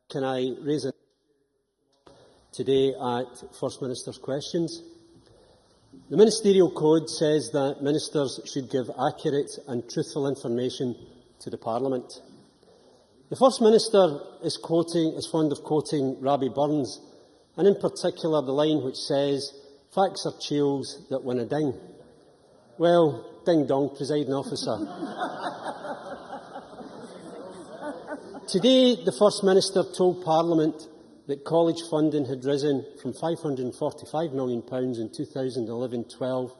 can I raise it today at First Minister's questions? The Ministerial Code says that ministers should give accurate and truthful information to the Parliament. The First Minister is fond of quoting Rabbie Burns, and in particular the line which says, "Facts are chiels that win a ding." Well, ding-dong, Presiding Officer. Today, the First Minister told Parliament that college funding had risen from £545 million in 2011-12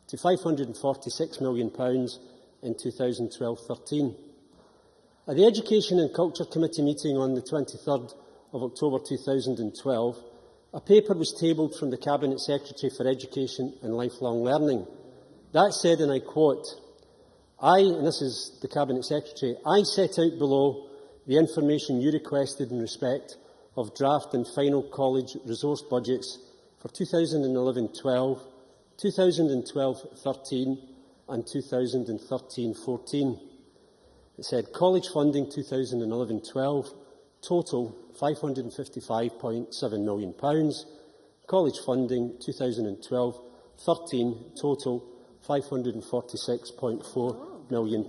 to £546 million in 2012-13. At the Education and Culture Committee meeting on the 23rd of October 2012, a paper was tabled from the Cabinet Secretary for Education and Lifelong Learning. That said, and I quote, and this is the Cabinet Secretary, "I set out below the information you requested in respect of draft and final college resource budgets for 2011-12, 2012-13 and 2013-14. It said college funding 2011-12, total £555.7 million. College funding 2012-13, total £546.4 million.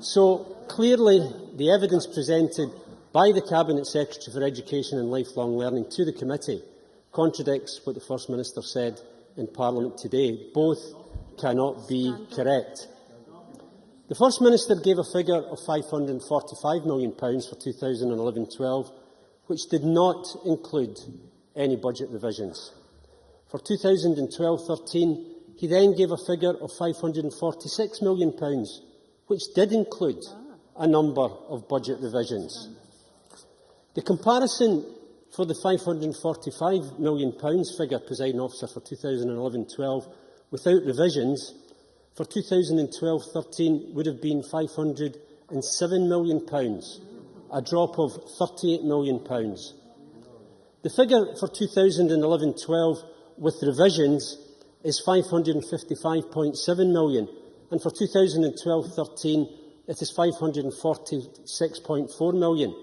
So clearly the evidence presented by the Cabinet Secretary for Education and Lifelong Learning to the committee contradicts what the First Minister said in Parliament today. Both cannot be correct. The First Minister gave a figure of £545 million for 2011-12, which did not include any budget revisions. For 2012-13, he then gave a figure of £546 million, which did include a number of budget revisions. The comparison for the £545 million figure, Presiding Officer, for 2011-12 without revisions for 2012-13 would have been £507 million, a drop of £38 million. The figure for 2011-12 with revisions is £555.7 million, and for 2012-13 it is £546.4 million,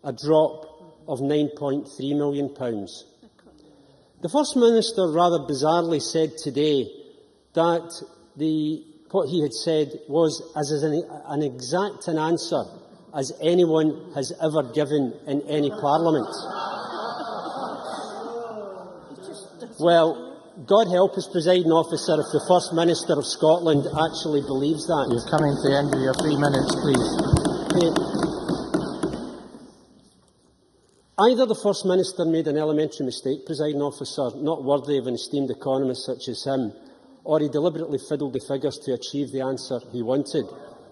a drop of £9.3 million. The First Minister rather bizarrely said today that what he had said was as an exact an answer as anyone has ever given in any Parliament. Well, God help us, Presiding Officer, if the First Minister of Scotland actually believes that. You're coming to the end of your 3 minutes, please. Either the First Minister made an elementary mistake, Presiding Officer, not worthy of an esteemed economist such as him, or he deliberately fiddled the figures to achieve the answer he wanted.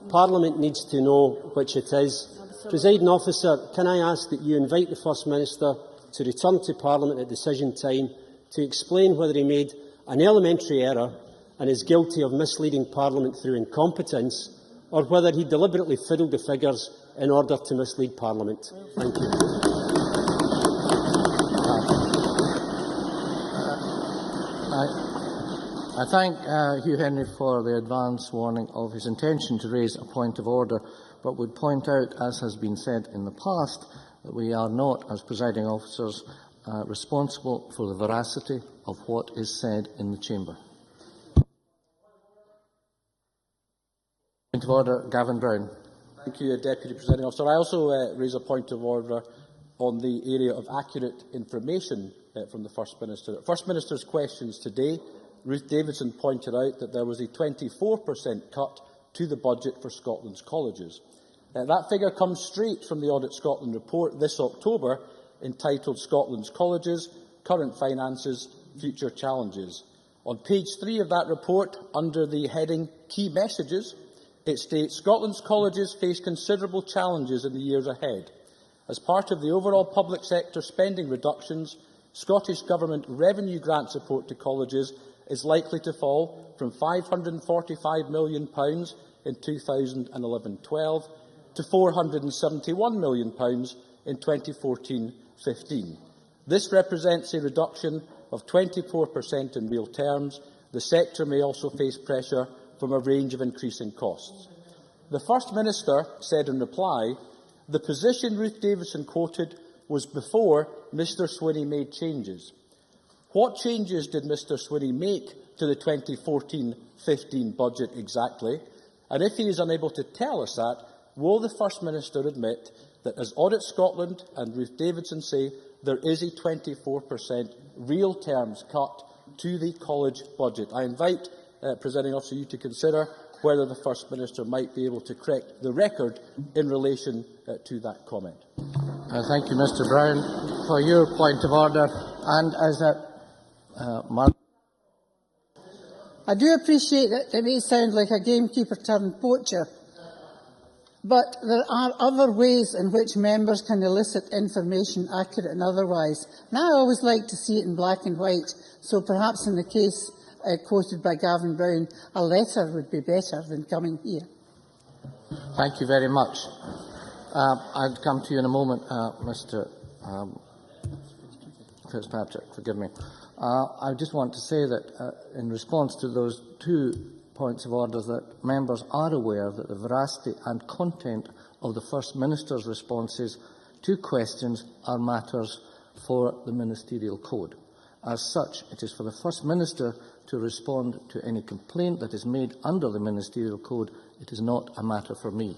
Parliament needs to know which it is. Presiding Officer, can I ask that you invite the First Minister to return to Parliament at decision time to explain whether he made an elementary error and is guilty of misleading Parliament through incompetence, or whether he deliberately fiddled the figures in order to mislead Parliament? Thank you. I thank Hugh Henry for the advance warning of his intention to raise a point of order, but would point out, as has been said in the past, that we are not, as presiding officers, responsible for the veracity of what is said in the chamber. Point of order, Gavin Brown. Thank you, Deputy Presiding Officer. I also raise a point of order on the area of accurate information from the First Minister. At First Minister's questions today, Ruth Davidson pointed out that there was a 24% cut to the budget for Scotland's colleges. That figure comes straight from the Audit Scotland report this October, entitled Scotland's Colleges, Current Finances, Future Challenges. On page 3 of that report, under the heading Key Messages, it states Scotland's colleges face considerable challenges in the years ahead. As part of the overall public sector spending reductions, Scottish Government revenue grant support to colleges is likely to fall from £545 million in 2011-12 to £471 million in 2014-15. This represents a reduction of 24% in real terms. The sector may also face pressure from a range of increasing costs. The First Minister said in reply, The position Ruth Davidson quoted was before Mr Swinney made changes. What changes did Mr Swinney make to the 2014-15 budget exactly? And if he is unable to tell us that, will the First Minister admit that, as Audit Scotland and Ruth Davidson say, there is a 24% real terms cut to the college budget? I invite, Presiding Officer, you to consider whether the First Minister might be able to correct the record in relation to that comment. Thank you, Mr Brown, for your point of order. And as I do appreciate that it may sound like a gamekeeper turned poacher, but there are other ways in which members can elicit information, accurate and otherwise. And I always like to see it in black and white, so perhaps in the case quoted by Gavin Brown, a letter would be better than coming here. Thank you very much. I'll come to you in a moment, Mr Fitzpatrick, forgive me. I just want to say that in response to those two points of order, that members are aware that the veracity and content of the First Minister's responses to questions are matters for the Ministerial Code. As such, it is for the First Minister to respond to any complaint that is made under the Ministerial Code. It is not a matter for me.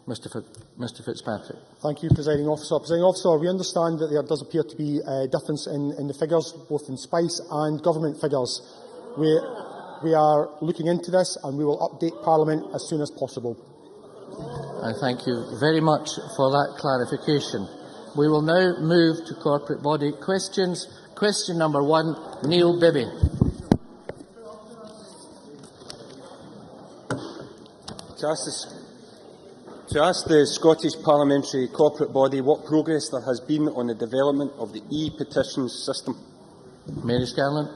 Mr Fitzpatrick. Thank you, Presiding Officer. Presiding Officer, we understand that there does appear to be a difference in the figures, both in Spice and government figures. We are looking into this and we will update Parliament as soon as possible. I thank you very much for that clarification. We will now move to corporate body questions. Question number 1, Neil Bibby. To ask the Scottish Parliamentary corporate body what progress there has been on the development of the e-petitions system. Mary Scanlon.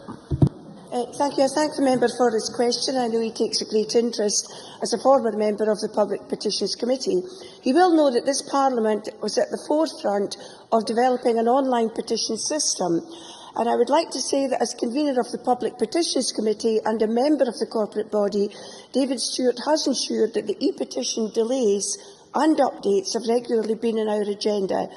Thank you. I thank the member for his question. I know he takes a great interest as a former member of the Public Petitions Committee. He will know that this Parliament was at the forefront of developing an online petition system. And I would like to say that as convener of the Public Petitions Committee and a member of the corporate body, David Stewart has ensured that the e-petition delays and updates have regularly been on our agenda.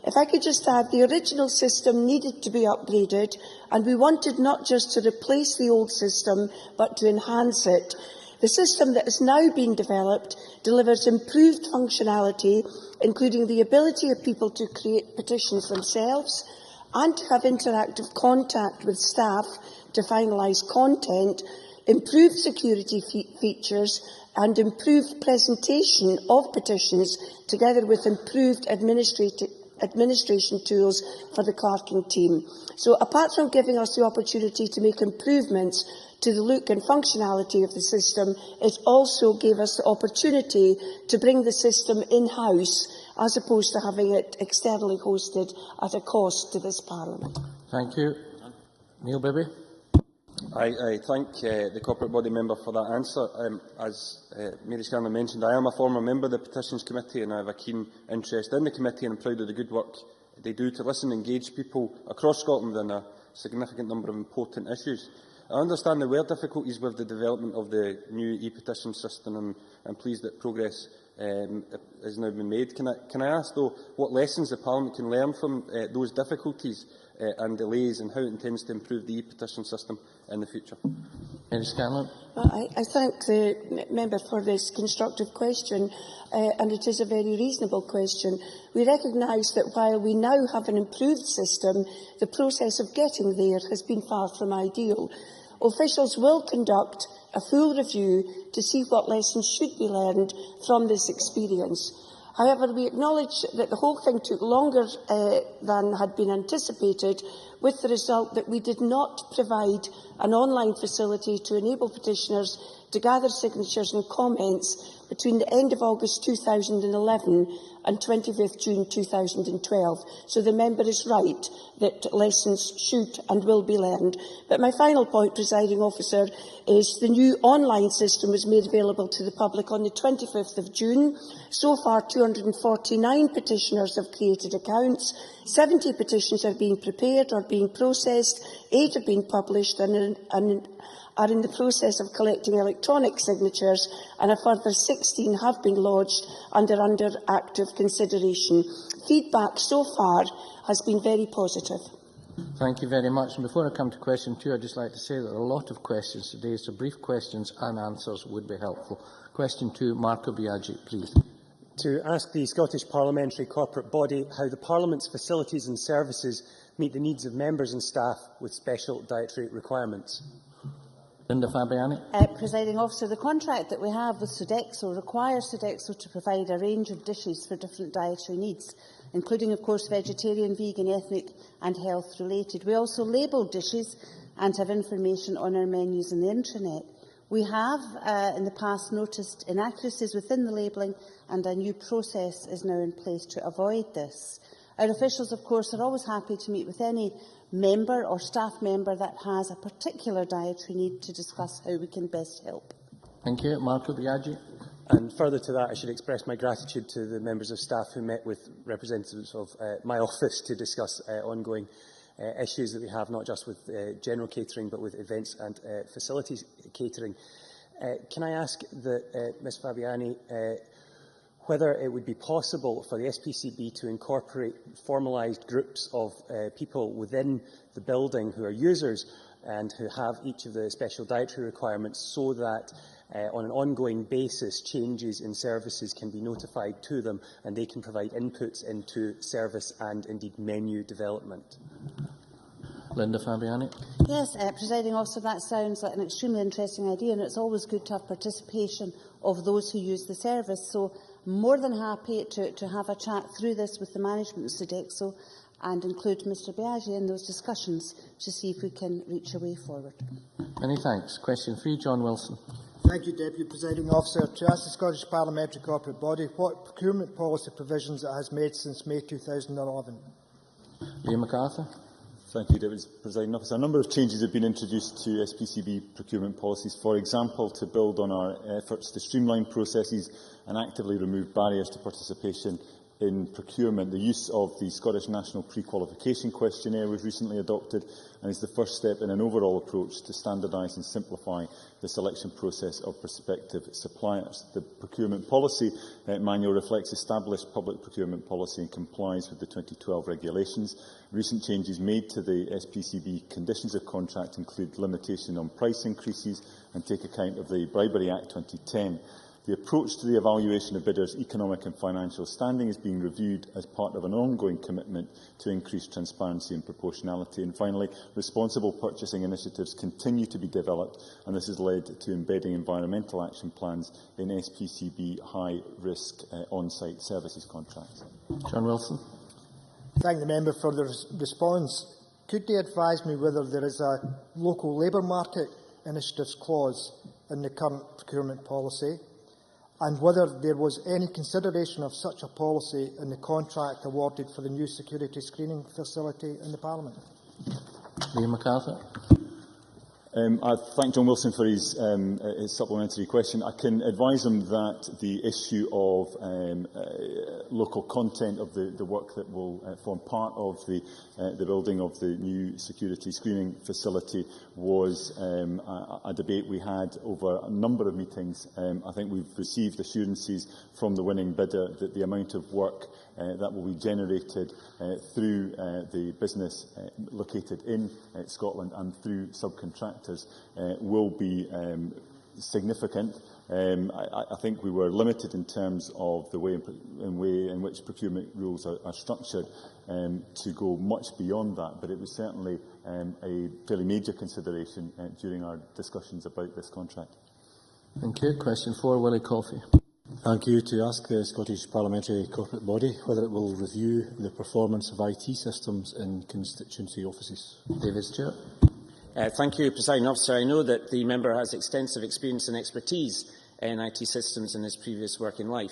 If I could just add, the original system needed to be upgraded, and we wanted not just to replace the old system, but to enhance it. The system that is now being developed delivers improved functionality, including the ability of people to create petitions themselves and to have interactive contact with staff to finalise content, improved security features and improved presentation of petitions, together with improved administration tools for the clerking team. So, apart from giving us the opportunity to make improvements to the look and functionality of the system, it also gave us the opportunity to bring the system in-house, as opposed to having it externally hosted at a cost to this Parliament. Thank you. Neil Bibby. I thank the corporate body member for that answer. As Mary Scanlon mentioned, I am a former member of the Petitions Committee and I have a keen interest in the committee, and I'm proud of the good work they do to listen and engage people across Scotland on a significant number of important issues. I understand there were difficulties with the development of the new e-petition system, and I'm pleased that progress has now been made. Can I ask, though, what lessons the Parliament can learn from those difficulties and delays, and how it intends to improve the e-petition system in the future? Mary Scanlon. Well, I thank the member for this constructive question, and it is a very reasonable question. We recognise that while we now have an improved system, the process of getting there has been far from ideal. Officials will conduct a full review to see what lessons should be learned from this experience. However, we acknowledge that the whole thing took longer than had been anticipated, with the result that we did not provide an online facility to enable petitioners to gather signatures and comments between the end of August 2011 and 25th June 2012. So the member is right that lessons should and will be learned. But my final point, Presiding Officer, is the new online system was made available to the public on the 25th of June. So far, 249 petitioners have created accounts, 70 petitions are being prepared or being processed, 8 have been published, and are in the process of collecting electronic signatures, and a further 16 have been lodged under active consideration. Feedback so far has been very positive. Thank you very much. And before I come to question 2, I'd just like to say that there are a lot of questions today, so brief questions and answers would be helpful. Question 2, Marco Biaggi, please. To ask the Scottish Parliamentary corporate body how the Parliament's facilities and services meet the needs of members and staff with special dietary requirements. Linda Fabiani. Presiding Officer, the contract that we have with Sodexo requires Sodexo to provide a range of dishes for different dietary needs, including, of course, vegetarian, vegan, ethnic and health-related. We also label dishes and have information on our menus on the intranet. We have, in the past, noticed inaccuracies within the labelling, and a new process is now in place to avoid this. Our officials, of course, are always happy to meet with any member or staff member that has a particular dietary need to discuss how we can best help. Thank you. Marco Biaggi. And further to that, I should express my gratitude to the members of staff who met with representatives of my office to discuss ongoing issues that we have, not just with general catering, but with events and facilities catering. Can I ask that Ms Fabiani whether it would be possible for the SPCB to incorporate formalised groups of people within the building who are users and who have each of the special dietary requirements, so that on an ongoing basis changes in services can be notified to them and they can provide inputs into service and indeed menu development? Linda Fabiani. Yes, Presiding Officer, that sounds like an extremely interesting idea, and it's always good to have participation of those who use the service. So more than happy to have a chat through this with the management of Sodexo and include Mr Biaggi in those discussions to see if we can reach a way forward. Many thanks. Question 3, John Wilson. Thank you, Deputy Presiding Officer. To ask the Scottish Parliamentary corporate body what procurement policy provisions it has made since May 2011. Liam MacArthur. Thank you, Deputy Presiding Officer. A number of changes have been introduced to SPCB procurement policies. For example, to build on our efforts to streamline processes and actively remove barriers to participation in procurement, the use of the Scottish National Pre-Qualification Questionnaire was recently adopted and is the first step in an overall approach to standardise and simplify the selection process of prospective suppliers. The procurement policy manual reflects established public procurement policy and complies with the 2012 regulations. Recent changes made to the SPCB conditions of contract include limitation on price increases and take account of the Bribery Act 2010. The approach to the evaluation of bidders' economic and financial standing is being reviewed as part of an ongoing commitment to increase transparency and proportionality. And finally, responsible purchasing initiatives continue to be developed, and this has led to embedding environmental action plans in SPCB high-risk on-site services contracts. John Wilson. Thank the member for the response. Could they advise me whether there is a local labour market initiatives clause in the current procurement policy, and whether there was any consideration of such a policy in the contract awarded for the new security screening facility in the Parliament? Liam MacArthur. I thank John Wilson for his supplementary question. I can advise him that the issue of local content of the work that will form part of the building of the new security screening facility was a debate we had over a number of meetings. I think we've received assurances from the winning bidder that the amount of work that will be generated through the business located in Scotland and through subcontractors will be significant. I think we were limited in terms of the way in which procurement rules are structured to go much beyond that, but it was certainly a fairly major consideration during our discussions about this contract. Thank you. Question 4, Willie Coffey. Thank you. To ask the Scottish Parliamentary corporate body whether it will review the performance of IT systems in constituency offices. David Stewart. Thank you, Presiding Officer. I know that the member has extensive experience and expertise in IT systems in his previous working life.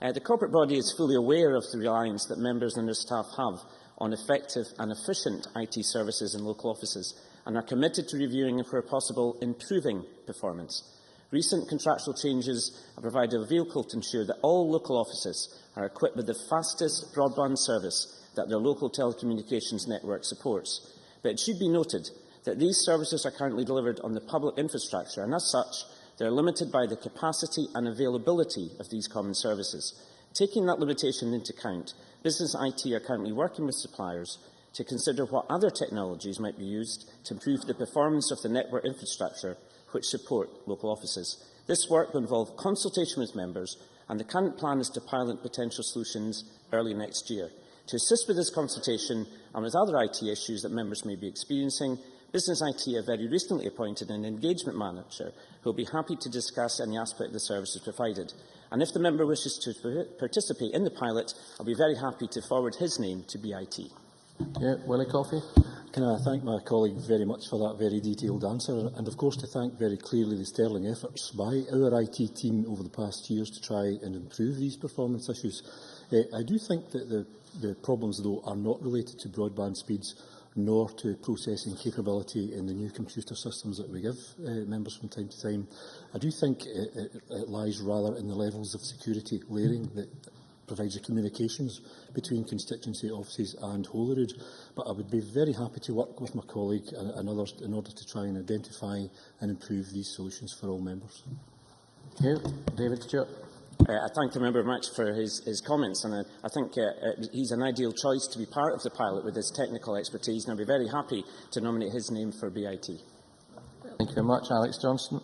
The corporate body is fully aware of the reliance that members and their staff have on effective and efficient IT services in local offices and are committed to reviewing and, where possible, improving performance. Recent contractual changes have provided a vehicle to ensure that all local offices are equipped with the fastest broadband service that their local telecommunications network supports. But it should be noted that these services are currently delivered on the public infrastructure, and as such, they are limited by the capacity and availability of these common services. Taking that limitation into account, Business IT are currently working with suppliers to consider what other technologies might be used to improve the performance of the network infrastructure which support local offices. This work will involve consultation with members, and the current plan is to pilot potential solutions early next year. To assist with this consultation and with other IT issues that members may be experiencing, Business IT have very recently appointed an engagement manager who will be happy to discuss any aspect of the services provided. And if the member wishes to participate in the pilot, I'll be very happy to forward his name to BIT. Willie Coffey. Can I thank my colleague very much for that very detailed answer, and of course to thank very clearly the sterling efforts by our IT team over the past years to try and improve these performance issues. I do think that the problems, though, are not related to broadband speeds nor to processing capability in the new computer systems that we give members from time to time. I do think it lies rather in the levels of security layering that provides the communications between constituency offices and Holyrood. But I would be very happy to work with my colleague and others in order to try and identify and improve these solutions for all members. David Stewart. I thank the member much for his comments, and I think he's an ideal choice to be part of the pilot with his technical expertise, and I'll be very happy to nominate his name for BIT. Thank you very much. Alex Johnston.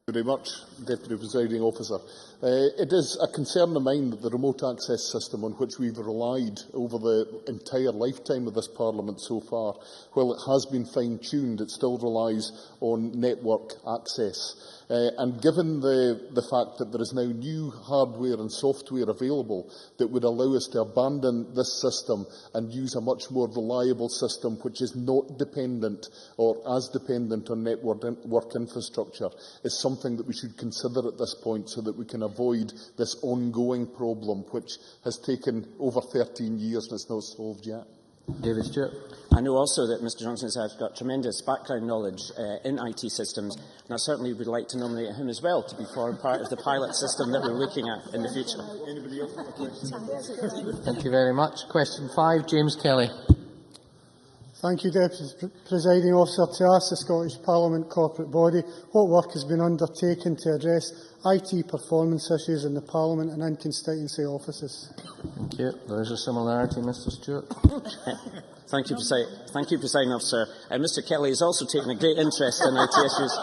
Very much, Deputy Presiding Officer. It is a concern of mine that the remote access system on which we've relied over the entire lifetime of this Parliament so far, while it has been fine-tuned, it still relies on network access. And given the fact that there is now new hardware and software available that would allow us to abandon this system and use a much more reliable system which is not dependent or as dependent on network infrastructure, is something that we should consider at this point so that we can avoid this ongoing problem which has taken over 13 years and is not solved yet. David Stewart. I know also that Mr Johnson has got tremendous background knowledge in IT systems, and I certainly would like to nominate him as well to be part of the pilot system that we're looking at in the future. Thank you very much. Question 5, James Kelly. Thank you, Deputy Presiding Officer. To ask the Scottish Parliament corporate body what work has been undertaken to address IT performance issues in the Parliament and in constituency offices. Thank you. There is a similarity, Mr Stewart. Thank you, Presiding Officer. Mr Kelly has also taken a great interest in IT issues,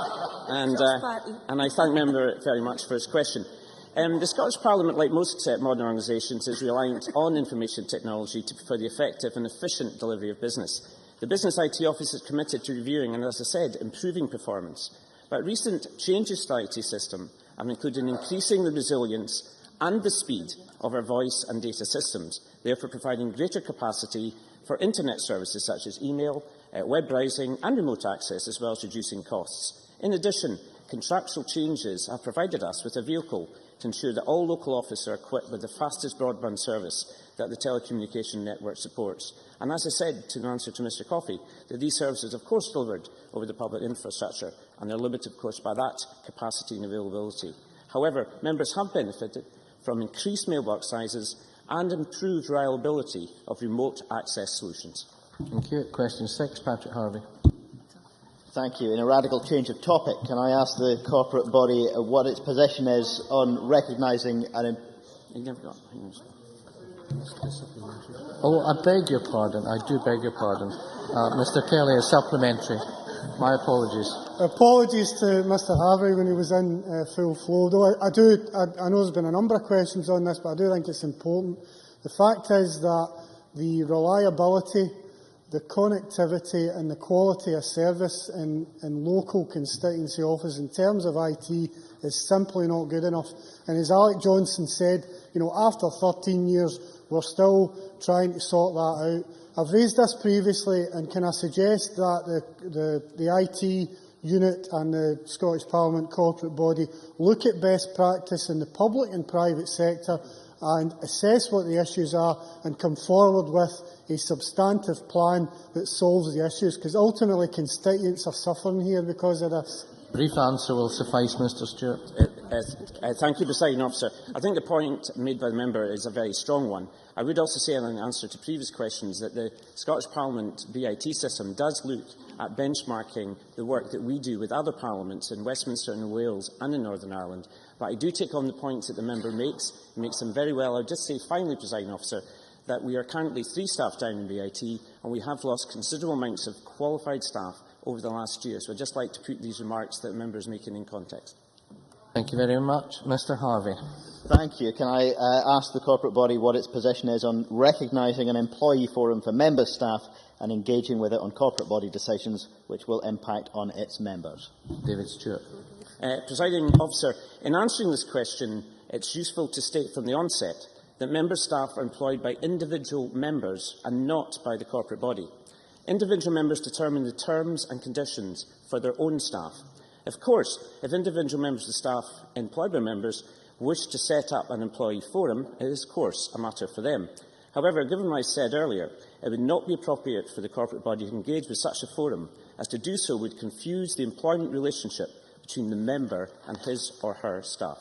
and I thank the member very much for his question. The Scottish Parliament, like most modern organisations, is reliant on information technology for the effective and efficient delivery of business. The Business IT Office is committed to reviewing and, as I said, improving performance. But recent changes to the IT system have included increasing the resilience and the speed of our voice and data systems, therefore providing greater capacity for internet services such as email, web browsing and remote access, as well as reducing costs. In addition, contractual changes have provided us with a vehicle to ensure that all local offices are equipped with the fastest broadband service that the telecommunication network supports. And as I said in answer to Mr Coffey, that these services, of course, delivered over the public infrastructure, and they're limited, of course, by that capacity and availability. However, members have benefited from increased mailbox sizes and improved reliability of remote access solutions. Thank you. Question 6, Patrick Harvey. Thank you. In a radical change of topic, can I ask the corporate body what its position is on recognising and... Oh, I beg your pardon. I do beg your pardon. Mr Kelly, a supplementary. My apologies. Apologies to Mr Harvey when he was in full flow. Though I know there's been a number of questions on this, but I do think it's important. The fact is that the reliability, the connectivity and the quality of service in local constituency offices in terms of IT is simply not good enough. And as Alex Johnson said, after 13 years, we're still trying to sort that out. I've raised this previously, and can I suggest that the IT unit and the Scottish Parliament corporate body look at best practice in the public and private sector and assess what the issues are and come forward with a substantive plan that solves the issues, because ultimately constituents are suffering here because of this. Brief answer will suffice, Mr Stewart. Thank you, Presiding Officer. I think the point made by the member is a very strong one. I would also say, in answer to previous questions, that the Scottish Parliament BIT system does look at benchmarking the work that we do with other parliaments in Westminster and Wales and in Northern Ireland. But I do take on the points that the member makes. He makes them very well. I would just say, finally, Presiding Officer, that we are currently 3 staff down in BIT, and we have lost considerable amounts of qualified staff over the last year. So I'd just like to put these remarks that the member is making in context. Thank you very much. Mr Harvey. Thank you. Can I ask the corporate body what its position is on recognising an employee forum for member staff and engaging with it on corporate body decisions which will impact on its members? David Stewart. Presiding Officer, in answering this question, it's useful to state from the onset that member staff are employed by individual members and not by the corporate body. Individual members determine the terms and conditions for their own staff. Of course, if individual members of staff employed by members wish to set up an employee forum, it is, of course, a matter for them. However, given what I said earlier, it would not be appropriate for the corporate body to engage with such a forum, as to do so would confuse the employment relationship between the member and his or her staff.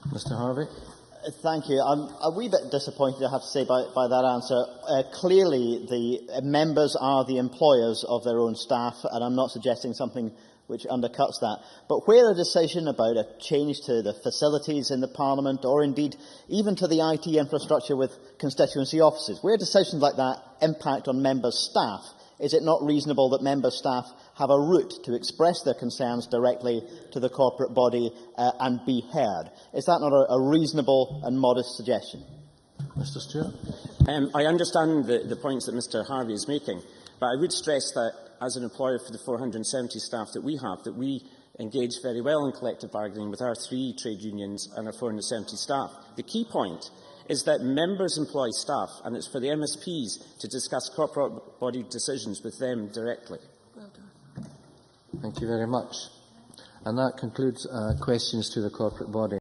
Mr Harvey. Thank you. I'm a wee bit disappointed, I have to say, by that answer. Clearly, the members are the employers of their own staff, and I'm not suggesting something which undercuts that. But where a decision about a change to the facilities in the Parliament, or indeed even to the IT infrastructure with constituency offices, where decisions like that impact on members' staff, is it not reasonable that member staff have a route to express their concerns directly to the corporate body and be heard? Is that not a reasonable and modest suggestion? Mr Stewart. I understand the points that Mr Harvey is making, but I would stress that as an employer for the 470 staff that we engage very well in collective bargaining with our 3 trade unions and our 470 staff. The key point is that members employ staff, and it's for the MSPs to discuss corporate body decisions with them directly. Thank you very much. And that concludes questions to the corporate body.